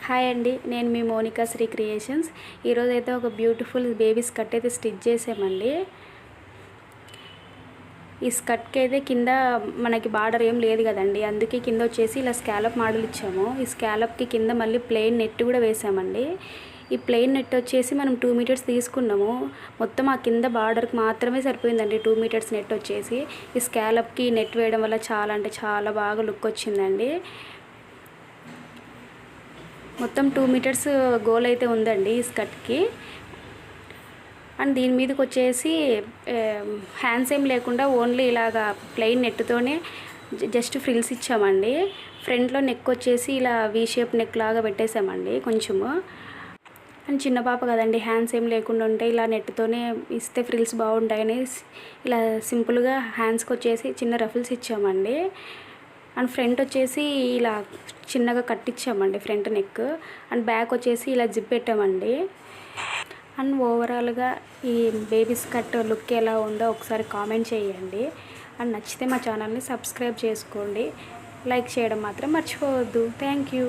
Hi అండి, నేను మీ Monika Shri creations. ఈరోజు అయితే ఒక బ్యూటిఫుల్ బేబీ స్కర్ట్ అయితే స్టిచ్ చేసామండి. ఈ స్కర్ట్కి అయితే కింద మనకి బార్డర్ ఏం లేదు కదండి, అందుకే కింద వచ్చేసి ఇలా స్కాలప్ మోడల్ ఇచ్చాము. ఈ స్కాలప్కి కింద మళ్ళీ ప్లెయిన్ నెట్ కూడా వేసామండి. ఈ ప్లెయిన్ నెట్ వచ్చేసి మనం 2 మీటర్స్ తీసుకున్నాము. మొత్తం ఆ కింద బార్డర్కి మాత్రమే సరిపోయిందండి 2 మీటర్స్ నెట్ వచ్చేసి. ఈ స్కాలప్కి నెట్ వేయడం వల్ల చాలా అంటే చాలా బాగా లుక్ వచ్చిందండి. మొత్తం 2 మీటర్స్ గోల్ అయితే ఉందండి ఈ స్కర్ట్కి. అండ్ దీని మీదకి వచ్చేసి హ్యాండ్స్ ఏం లేకుండా ఓన్లీ ఇలాగా ప్లెయిన్ నెట్తోనే జస్ట్ ఫ్రిల్స్ ఇచ్చామండి. ఫ్రంట్లో నెక్ వచ్చేసి ఇలా వీ షేప్ నెక్ లాగా పెట్టేసామండి కొంచెము. అండ్ చిన్న పాప కదండి, హ్యాండ్స్ ఏం లేకుండా ఉంటే ఇలా నెట్తోనే ఇస్తే ఫ్రిల్స్ బాగుంటాయని ఇలా సింపుల్గా హ్యాండ్స్కి వచ్చేసి చిన్న రఫుల్స్ ఇచ్చామండి. అండ్ ఫ్రంట్ వచ్చేసి ఇలా చిన్నగా కట్టించామండి ఫ్రంట్ నెక్. అండ్ బ్యాక్ వచ్చేసి ఇలా జిప్ పెట్టామండి. అండ్ ఓవరాల్గా ఈ బేబీ స్కర్ట్ లుక్ ఎలా ఉందో ఒకసారి కామెంట్ చేయండి. అండ్ నచ్చితే మా ఛానల్ని సబ్స్క్రైబ్ చేసుకోండి. లైక్ చేయడం మాత్రం మర్చిపోవద్దు. Thank you.